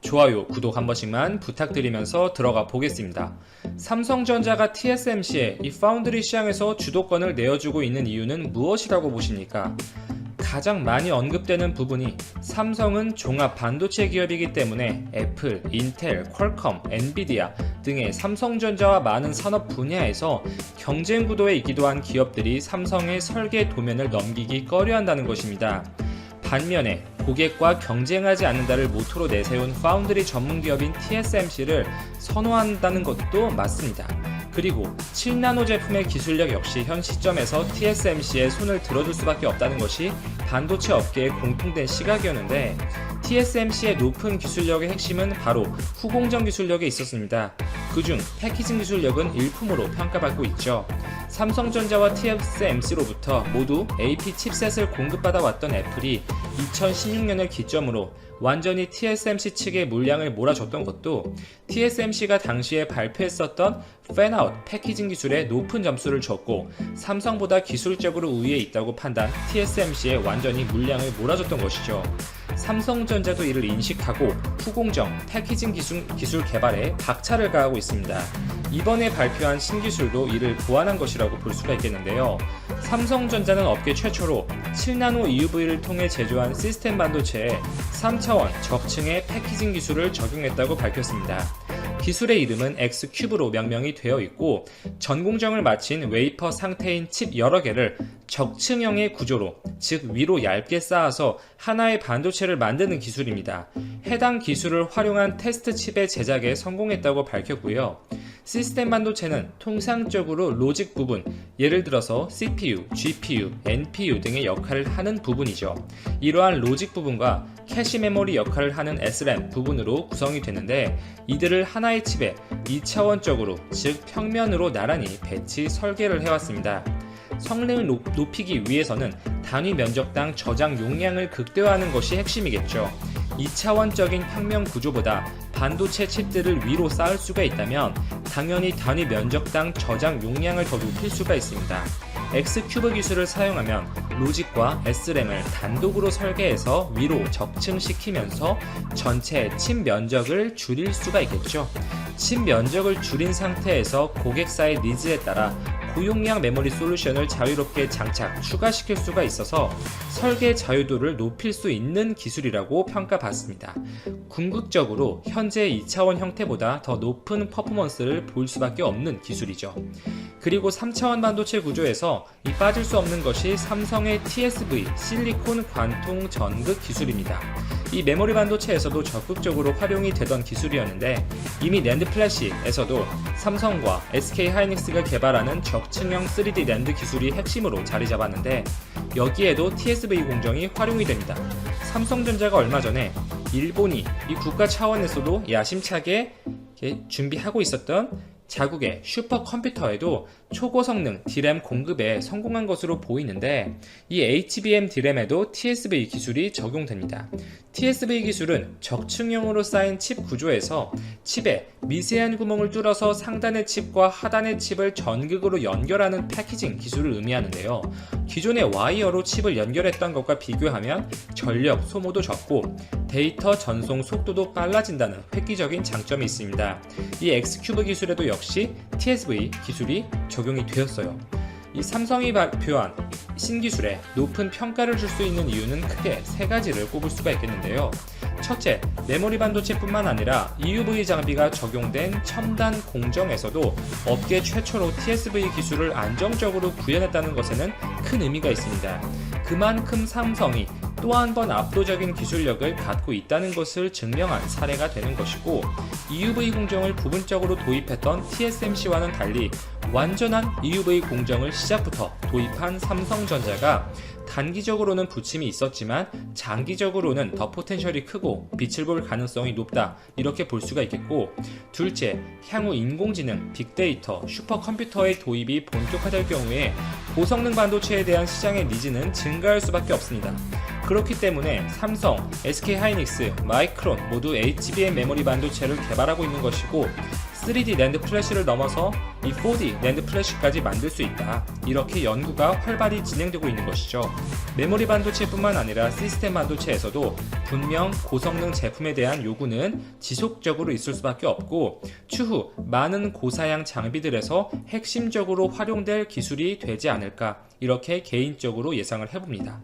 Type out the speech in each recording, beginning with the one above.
좋아요, 구독 한 번씩만 부탁드리면서 들어가 보겠습니다. 삼성전자가 TSMC에 이 파운드리 시장에서 주도권을 내어주고 있는 이유는 무엇이라고 보십니까? 가장 많이 언급되는 부분이 삼성은 종합 반도체 기업이기 때문에 애플, 인텔, 퀄컴, 엔비디아 등의 삼성전자와 많은 산업 분야에서 경쟁 구도에 있기도 한 기업들이 삼성의 설계 도면을 넘기기 꺼려한다는 것입니다. 반면에 고객과 경쟁하지 않는다를 모토로 내세운 파운드리 전문 기업인 TSMC를 선호한다는 것도 맞습니다. 그리고 7나노 제품의 기술력 역시 현 시점에서 TSMC에 손을 들어줄 수밖에 없다는 것이 반도체 업계의 공통된 시각이었는데, TSMC의 높은 기술력의 핵심은 바로 후공정 기술력에 있었습니다. 그중 패키징 기술력은 일품으로 평가받고 있죠. 삼성전자와 TSMC로부터 모두 AP 칩셋을 공급받아 왔던 애플이 2016년을 기점으로 완전히 TSMC 측의 물량을 몰아줬던 것도 TSMC가 당시에 발표했었던 팬아웃 패키징 기술에 높은 점수를 줬고, 삼성보다 기술적으로 우위에 있다고 판단 TSMC에 완전히 물량을 몰아줬던 것이죠. 삼성전자도 이를 인식하고 후공정, 패키징 기술 개발에 박차를 가하고 있습니다. 이번에 발표한 신기술도 이를 보완한 것이라고 볼 수가 있겠는데요. 삼성전자는 업계 최초로 7나노 EUV를 통해 제조한 시스템 반도체에 3차원 적층의 패키징 기술을 적용했다고 밝혔습니다. 기술의 이름은 X큐브로 명명이 되어 있고, 전공정을 마친 웨이퍼 상태인 칩 여러 개를 적층형의 구조로, 즉 위로 얇게 쌓아서 하나의 반도체를 만드는 기술입니다. 해당 기술을 활용한 테스트 칩의 제작에 성공했다고 밝혔고요. 시스템 반도체는 통상적으로 로직 부분, 예를 들어서 CPU, GPU, NPU 등의 역할을 하는 부분이죠. 이러한 로직 부분과 캐시 메모리 역할을 하는 SRAM 부분으로 구성이 되는데, 이들을 하나의 칩에 2차원적으로, 즉 평면으로 나란히 배치 설계를 해왔습니다. 성능을 높이기 위해서는 단위 면적당 저장 용량을 극대화하는 것이 핵심이겠죠. 2차원적인 평면 구조보다 반도체 칩들을 위로 쌓을 수가 있다면 당연히 단위 면적당 저장 용량을 더 높일 수가 있습니다. X큐브 기술을 사용하면 로직과 SRAM을 단독으로 설계해서 위로 적층시키면서 전체 칩 면적을 줄일 수가 있겠죠. 칩 면적을 줄인 상태에서 고객사의 니즈에 따라 고용량 메모리 솔루션을 자유롭게 장착, 추가시킬 수가 있어서 설계 자유도를 높일 수 있는 기술이라고 평가받습니다. 궁극적으로 현재 2차원 형태보다 더 높은 퍼포먼스를 보일 수밖에 없는 기술이죠. 그리고 3차원 반도체 구조에서 빠질 수 없는 것이 삼성의 TSV, 실리콘 관통 전극 기술입니다. 이 메모리 반도체에서도 적극적으로 활용이 되던 기술이었는데, 이미 낸드 플래시에서도 삼성과 SK 하이닉스가 개발하는 적층형 3D 낸드 기술이 핵심으로 자리 잡았는데, 여기에도 TSV 공정이 활용이 됩니다. 삼성전자가 얼마 전에 일본이 이 국가 차원에서도 야심차게 준비하고 있었던 자국의 슈퍼컴퓨터에도 초고성능 D램 공급에 성공한 것으로 보이는데, 이 HBM D램에도 TSV 기술이 적용됩니다. TSV 기술은 적층형으로 쌓인 칩 구조에서 칩에 미세한 구멍을 뚫어서 상단의 칩과 하단의 칩을 전극으로 연결하는 패키징 기술을 의미하는데요. 기존의 와이어로 칩을 연결했던 것과 비교하면 전력 소모도 적고 데이터 전송 속도도 빨라진다는 획기적인 장점이 있습니다. 이 X큐브 기술에도 역시 TSV 기술이 적용이 되었어요. 이 삼성이 발표한 신기술에 높은 평가를 줄 수 있는 이유는 크게 세 가지를 꼽을 수가 있겠는데요. 첫째, 메모리 반도체뿐만 아니라 EUV 장비가 적용된 첨단 공정에서도 업계 최초로 TSV 기술을 안정적으로 구현했다는 것에는 큰 의미가 있습니다. 그만큼 삼성이 또 한 번 압도적인 기술력을 갖고 있다는 것을 증명한 사례가 되는 것이고, EUV 공정을 부분적으로 도입했던 TSMC와는 달리 완전한 EUV 공정을 시작부터 도입한 삼성전자가 단기적으로는 부침이 있었지만 장기적으로는 더 포텐셜이 크고 빛을 볼 가능성이 높다, 이렇게 볼 수가 있겠고, 둘째, 향후 인공지능, 빅데이터, 슈퍼컴퓨터의 도입이 본격화될 경우에 고성능 반도체에 대한 시장의 니즈는 증가할 수밖에 없습니다. 그렇기 때문에 삼성, SK 하이닉스, 마이크론 모두 HBM 메모리 반도체를 개발하고 있는 것이고, 3D 낸드 플래시를 넘어서 이 4D 낸드 플래시까지 만들 수 있다. 이렇게 연구가 활발히 진행되고 있는 것이죠. 메모리 반도체뿐만 아니라 시스템 반도체에서도 분명 고성능 제품에 대한 요구는 지속적으로 있을 수밖에 없고 추후 많은 고사양 장비들에서 핵심적으로 활용될 기술이 되지 않을까 이렇게 개인적으로 예상을 해봅니다.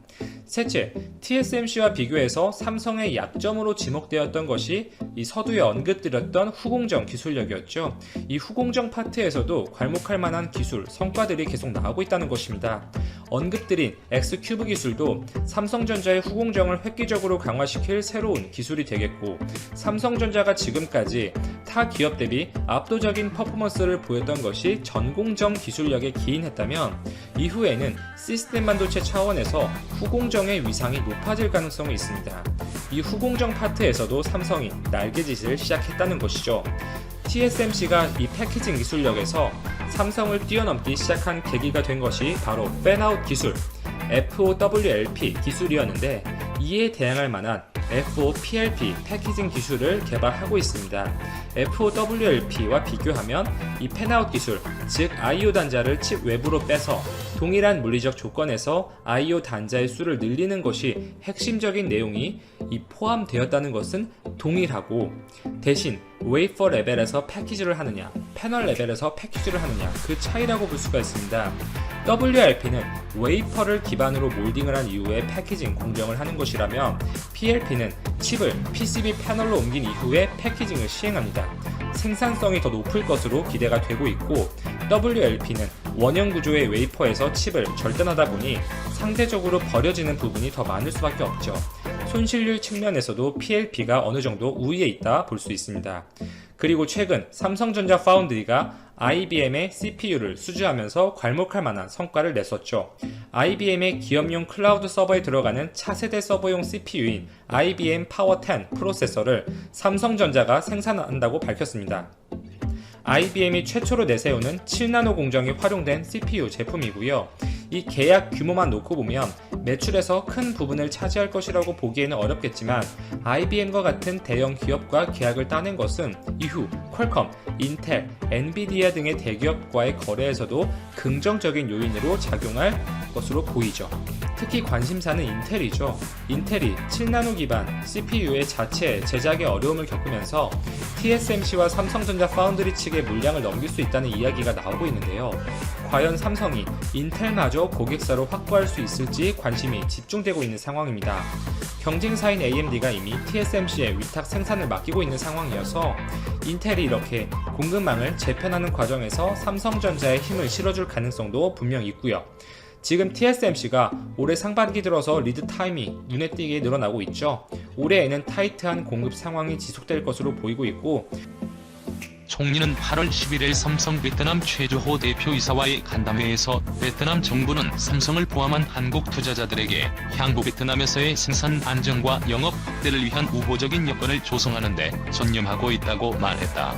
셋째, TSMC와 비교해서 삼성의 약점으로 지목되었던 것이 이 서두에 언급드렸던 후공정 기술력이었죠. 이 후공정 파트에서도 괄목할 만한 기술, 성과들이 계속 나오고 있다는 것입니다. 언급드린 X큐브 기술도 삼성전자의 후공정을 획기적으로 강화시킬 새로운 기술이 되겠고, 삼성전자가 지금까지 타 기업 대비 압도적인 퍼포먼스를 보였던 것이 전공정 기술력에 기인했다면 이후에는 시스템 반도체 차원에서 후공정의 위상이 높아질 가능성이 있습니다. 이 후공정 파트에서도 삼성이 날개짓을 시작했다는 것이죠. TSMC가 이 패키징 기술력에서 삼성을 뛰어넘기 시작한 계기가 된 것이 바로 팬아웃 기술, FOWLP 기술이었는데 이에 대항할 만한 FOPLP 패키징 기술을 개발하고 있습니다. FOWLP와 비교하면 이 팬아웃 기술, 즉 I/O 단자를 칩 외부로 빼서 동일한 물리적 조건에서 I/O 단자의 수를 늘리는 것이 핵심적인 내용이 포함되었다는 것은 동일하고, 대신 웨이퍼 레벨에서 패키지를 하느냐, 패널 레벨에서 패키지를 하느냐, 그 차이라고 볼 수가 있습니다. WLP는 웨이퍼를 기반으로 몰딩을 한 이후에 패키징 공정을 하는 것이라면 PLP는 칩을 PCB 패널로 옮긴 이후에 패키징을 시행합니다. 생산성이 더 높을 것으로 기대가 되고 있고, WLP는 원형 구조의 웨이퍼에서 칩을 절단하다 보니 상대적으로 버려지는 부분이 더 많을 수밖에 없죠. 손실률 측면에서도 PLP가 어느 정도 우위에 있다 볼 수 있습니다. 그리고 최근 삼성전자 파운드리가 IBM의 CPU를 수주하면서 괄목할 만한 성과를 냈었죠. IBM의 기업용 클라우드 서버에 들어가는 차세대 서버용 CPU인 IBM 파워 10 프로세서를 삼성전자가 생산한다고 밝혔습니다. IBM이 최초로 내세우는 7나노 공정이 활용된 CPU 제품이고요. 이 계약 규모만 놓고 보면 매출에서 큰 부분을 차지할 것이라고 보기에는 어렵겠지만 IBM과 같은 대형 기업과 계약을 따낸 것은 이후 퀄컴, 인텔, 엔비디아 등의 대기업과의 거래에서도 긍정적인 요인으로 작용할 것으로 보이죠. 특히 관심사는 인텔이죠. 인텔이 7나노 기반 CPU의 자체 제작에 어려움을 겪으면서 TSMC와 삼성전자 파운드리 측의 물량을 넘길 수 있다는 이야기가 나오고 있는데요. 과연 삼성이 인텔마저 고객사로 확보할 수 있을지 관심이 집중되고 있는 상황입니다. 경쟁사인 AMD가 이미 TSMC에 위탁 생산을 맡기고 있는 상황이어서 인텔이 이렇게 공급망을 재편하는 과정에서 삼성전자에 힘을 실어줄 가능성도 분명 있고요. 지금 TSMC가 올해 상반기 들어서 리드 타임이 눈에 띄게 늘어나고 있죠. 올해에는 타이트한 공급 상황이 지속될 것으로 보이고 있고, 총리는 8월 11일 삼성 베트남 최주호 대표이사와의 간담회에서 베트남 정부는 삼성을 포함한 한국 투자자들에게 향후 베트남에서의 생산 안정과 영업 확대를 위한 우호적인 여건을 조성하는 데 전념하고 있다고 말했다.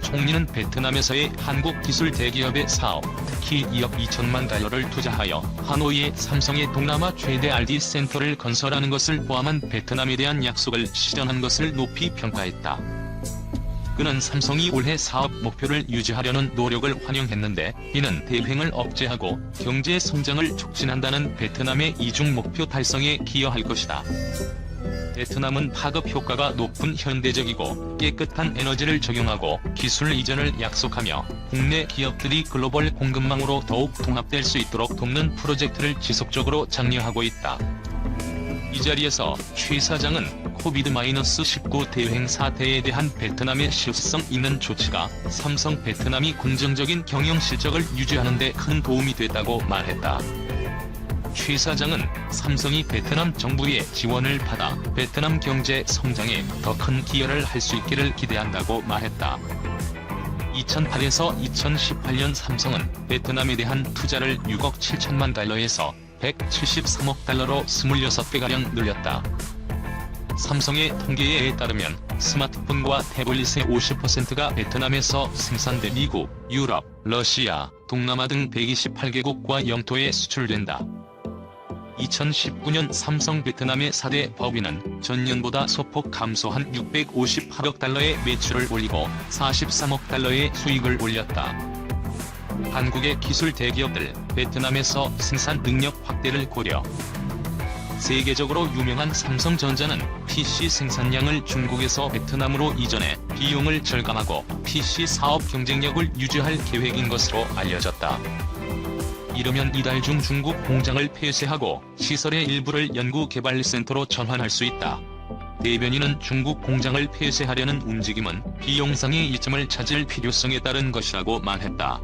총리는 베트남에서의 한국 기술 대기업의 사업, 특히 2억 2천만 달러를 투자하여 하노이에 삼성의 동남아 최대 R&D 센터를 건설하는 것을 포함한 베트남에 대한 약속을 실현한 것을 높이 평가했다. 그는 삼성이 올해 사업 목표를 유지하려는 노력을 환영했는데, 이는 대횡을 억제하고 경제 성장을 촉진한다는 베트남의 이중 목표 달성에 기여할 것이다. 베트남은 파급 효과가 높은 현대적이고 깨끗한 에너지를 적용하고 기술 이전을 약속하며 국내 기업들이 글로벌 공급망으로 더욱 통합될 수 있도록 돕는 프로젝트를 지속적으로 장려하고 있다. 이 자리에서 최 사장은 코비드-19 대행 사태에 대한 베트남의 실효성 있는 조치가 삼성 베트남이 긍정적인 경영 실적을 유지하는 데 큰 도움이 됐다고 말했다. 최 사장은 삼성이 베트남 정부의 지원을 받아 베트남 경제 성장에 더 큰 기여를 할 수 있기를 기대한다고 말했다. 2008에서 2018년 삼성은 베트남에 대한 투자를 6억 7천만 달러에서 173억 달러로 26배가량 늘렸다. 삼성의 통계에 따르면 스마트폰과 태블릿의 50%가 베트남에서 생산돼 미국, 유럽, 러시아, 동남아 등 128개국과 영토에 수출된다. 2019년 삼성 베트남의 4대 법인은 전년보다 소폭 감소한 658억 달러의 매출을 올리고 43억 달러의 수익을 올렸다. 한국의 기술 대기업들 베트남에서 생산 능력 확대를 고려. 세계적으로 유명한 삼성전자는 PC 생산량을 중국에서 베트남으로 이전해 비용을 절감하고 PC 사업 경쟁력을 유지할 계획인 것으로 알려졌다. 이르면 이달 중 중국 공장을 폐쇄하고 시설의 일부를 연구개발센터로 전환할 수 있다. 대변인은 중국 공장을 폐쇄하려는 움직임은 비용상의 이점을 찾을 필요성에 따른 것이라고 말했다.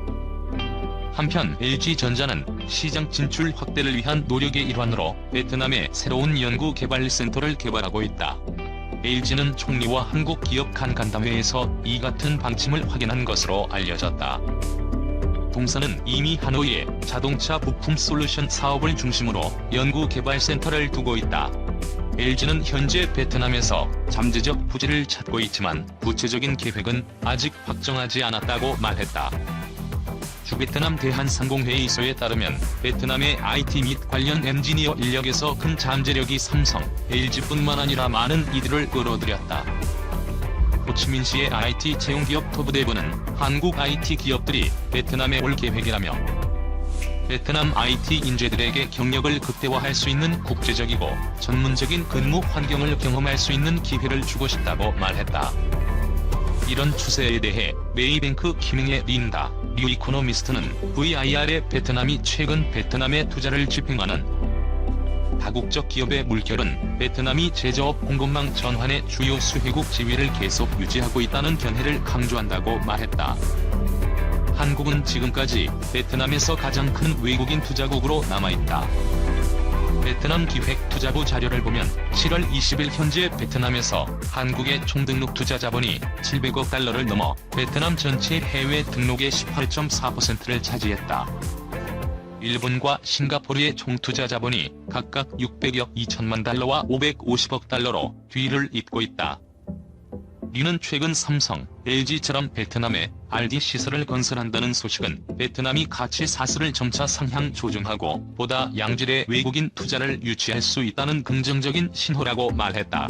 한편 LG전자는 시장 진출 확대를 위한 노력의 일환으로 베트남에 새로운 연구개발센터를 개발하고 있다. LG는 총리와 한국 기업 간 간담회에서 이 같은 방침을 확인한 것으로 알려졌다. 동사는 이미 하노이에 자동차 부품 솔루션 사업을 중심으로 연구개발센터를 두고 있다. LG는 현재 베트남에서 잠재적 부지를 찾고 있지만 구체적인 계획은 아직 확정하지 않았다고 말했다. 주베트남 대한상공회의소에 따르면 베트남의 IT 및 관련 엔지니어 인력에서 큰 잠재력이 삼성, LG뿐만 아니라 많은 이들을 끌어들였다. 호치민시의 IT 채용기업 토부대부는 한국 IT 기업들이 베트남에 올 계획이라며 베트남 IT 인재들에게 경력을 극대화할 수 있는 국제적이고 전문적인 근무 환경을 경험할 수 있는 기회를 주고 싶다고 말했다. 이런 추세에 대해 메이뱅크 키밍의 린다 류 이코노미스트는 VIR의 베트남이 최근 베트남에 투자를 집행하는 다국적 기업의 물결은 베트남이 제조업 공급망 전환의 주요 수혜국 지위를 계속 유지하고 있다는 견해를 강조한다고 말했다. 한국은 지금까지 베트남에서 가장 큰 외국인 투자국으로 남아있다. 베트남 기획투자부 자료를 보면 7월 20일 현재 베트남에서 한국의 총등록 투자 자본이 700억 달러를 넘어 베트남 전체 해외 등록의 18.4%를 차지했다. 일본과 싱가포르의 총투자 자본이 각각 600억 2천만 달러와 550억 달러로 뒤를 잇고 있다. 리는 최근 삼성, LG처럼 베트남에 RD 시설을 건설한다는 소식은 베트남이 가치 사슬을 점차 상향 조정하고 보다 양질의 외국인 투자를 유치할 수 있다는 긍정적인 신호라고 말했다.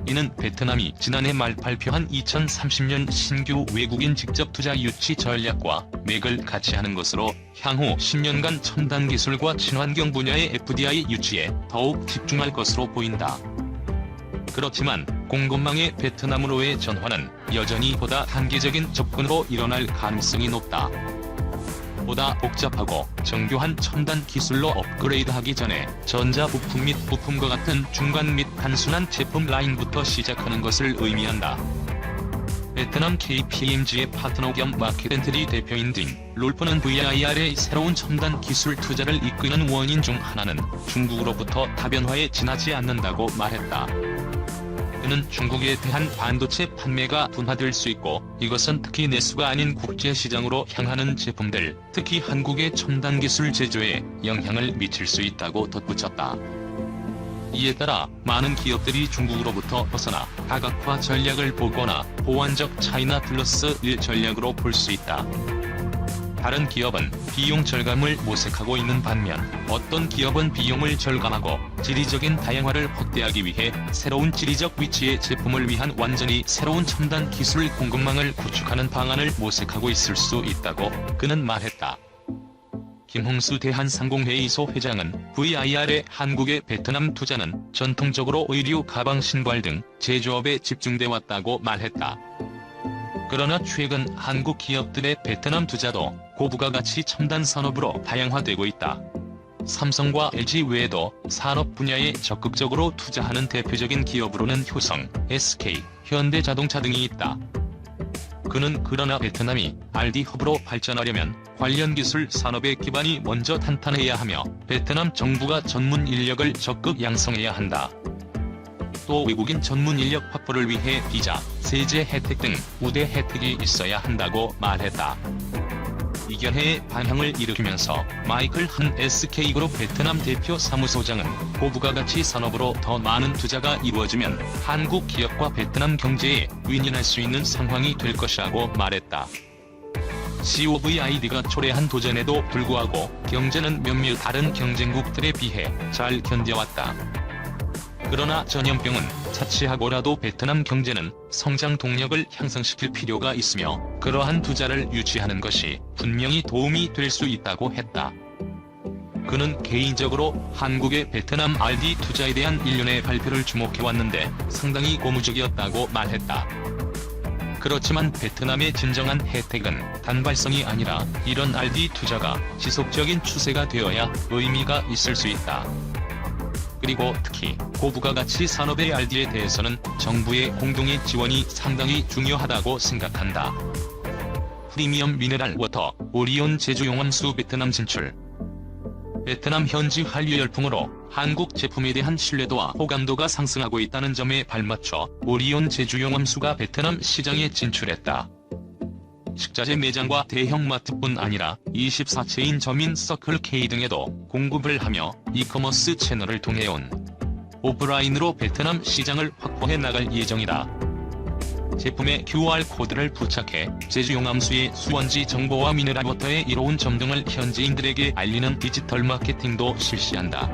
이는 베트남이 지난해 말 발표한 2030년 신규 외국인 직접 투자 유치 전략과 맥을 같이 하는 것으로 향후 10년간 첨단 기술과 친환경 분야의 FDI 유치에 더욱 집중할 것으로 보인다. 그렇지만 공급망의 베트남으로의 전환은 여전히 보다 단계적인 접근으로 일어날 가능성이 높다. 보다 복잡하고 정교한 첨단 기술로 업그레이드하기 전에 전자 부품 및 부품과 같은 중간 및 단순한 제품 라인부터 시작하는 것을 의미한다. 베트남 KPMG의 파트너 겸 마켓엔트리 대표인 딘 롤프는 VIR의 새로운 첨단 기술 투자를 이끄는 원인 중 하나는 중국으로부터 다변화에 지나지 않는다고 말했다. 그는 중국에 대한 반도체 판매가 둔화될 수 있고 이것은 특히 내수가 아닌 국제시장으로 향하는 제품들, 특히 한국의 첨단 기술 제조에 영향을 미칠 수 있다고 덧붙였다. 이에 따라 많은 기업들이 중국으로부터 벗어나 다각화 전략을 보거나 보완적 차이나 플러스 1 전략으로 볼 수 있다. 다른 기업은 비용 절감을 모색하고 있는 반면 어떤 기업은 비용을 절감하고 지리적인 다양화를 확대하기 위해 새로운 지리적 위치의 제품을 위한 완전히 새로운 첨단 기술 공급망을 구축하는 방안을 모색하고 있을 수 있다고 그는 말했다. 김홍수 대한상공회의소 회장은 VIR의 한국의 베트남 투자는 전통적으로 의류, 가방, 신발 등 제조업에 집중돼 왔다고 말했다. 그러나 최근 한국 기업들의 베트남 투자도 고부가가치 첨단 산업으로 다양화되고 있다. 삼성과 LG 외에도 산업 분야에 적극적으로 투자하는 대표적인 기업으로는 효성, SK, 현대자동차 등이 있다. 그는 그러나 베트남이 RD 허브로 발전하려면 관련 기술 산업의 기반이 먼저 탄탄해야 하며 베트남 정부가 전문 인력을 적극 양성해야 한다. 또 외국인 전문 인력 확보를 위해 비자, 세제 혜택 등 우대 혜택이 있어야 한다고 말했다. 이 견해의 반향을 일으키면서 마이클 한 SK그룹 베트남 대표 사무소장은 고부가가치 산업으로 더 많은 투자가 이루어지면 한국 기업과 베트남 경제에 윈윈할 수 있는 상황이 될 것이라고 말했다. COVID가 초래한 도전에도 불구하고 경제는 몇몇 다른 경쟁국들에 비해 잘 견뎌왔다. 그러나 전염병은 차치하고라도 베트남 경제는 성장 동력을 향상시킬 필요가 있으며 그러한 투자를 유치하는 것이 분명히 도움이 될 수 있다고 했다. 그는 개인적으로 한국의 베트남 RD 투자에 대한 일련의 발표를 주목해왔는데 상당히 고무적이었다고 말했다. 그렇지만 베트남의 진정한 혜택은 단발성이 아니라 이런 RD 투자가 지속적인 추세가 되어야 의미가 있을 수 있다. 그리고 특히 고부가가치 산업의 RD에 대해서는 정부의 공동의 지원이 상당히 중요하다고 생각한다. 프리미엄 미네랄 워터, 오리온 제주용암수 베트남 진출. 베트남 현지 한류 열풍으로 한국 제품에 대한 신뢰도와 호감도가 상승하고 있다는 점에 발맞춰 오리온 제주용암수가 베트남 시장에 진출했다. 식자재 매장과 대형마트뿐 아니라 24체인 점인 서클K 등에도 공급을 하며 이커머스 채널을 통해온 오프라인으로 베트남 시장을 확보해 나갈 예정이다. 제품에 QR코드를 부착해 제주용암수의 수원지 정보와 미네랄워터의 이로운 점 등을 현지인들에게 알리는 디지털 마케팅도 실시한다.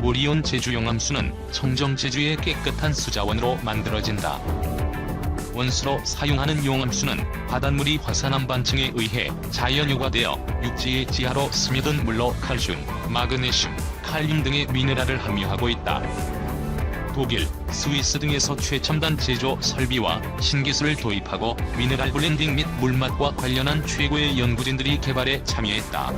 오리온 제주용암수는 청정 제주의 깨끗한 수자원으로 만들어진다. 원수로 사용하는 용암수는 바닷물이 화산암 반층에 의해 자연 유화되어 육지의 지하로 스며든 물로 칼슘, 마그네슘, 칼륨 등의 미네랄을 함유하고 있다. 독일, 스위스 등에서 최첨단 제조 설비와 신기술을 도입하고 미네랄 블렌딩 및 물맛과 관련한 최고의 연구진들이 개발에 참여했다.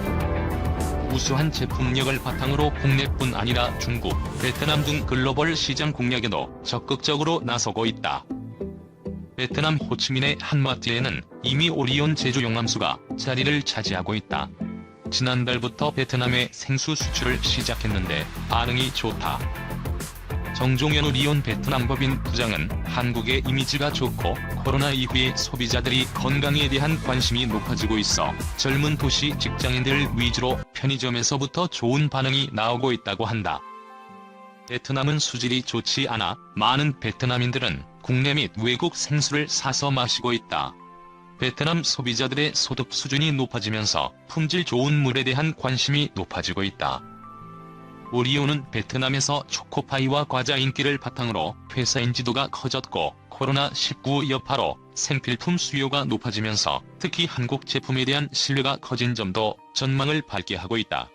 우수한 제품력을 바탕으로 국내뿐 아니라 중국, 베트남 등 글로벌 시장 공략에도 적극적으로 나서고 있다. 베트남 호치민의 한 마트에는 이미 오리온 제주용암수가 자리를 차지하고 있다. 지난달부터 베트남에 생수 수출을 시작했는데 반응이 좋다. 정종현 오리온 베트남 법인 부장은 한국의 이미지가 좋고 코로나 이후에 소비자들이 건강에 대한 관심이 높아지고 있어 젊은 도시 직장인들 위주로 편의점에서부터 좋은 반응이 나오고 있다고 한다. 베트남은 수질이 좋지 않아 많은 베트남인들은 국내 및 외국 생수를 사서 마시고 있다. 베트남 소비자들의 소득 수준이 높아지면서 품질 좋은 물에 대한 관심이 높아지고 있다. 오리온은 베트남에서 초코파이와 과자 인기를 바탕으로 회사 인지도가 커졌고 코로나19 여파로 생필품 수요가 높아지면서 특히 한국 제품에 대한 신뢰가 커진 점도 전망을 밝게 하고 있다.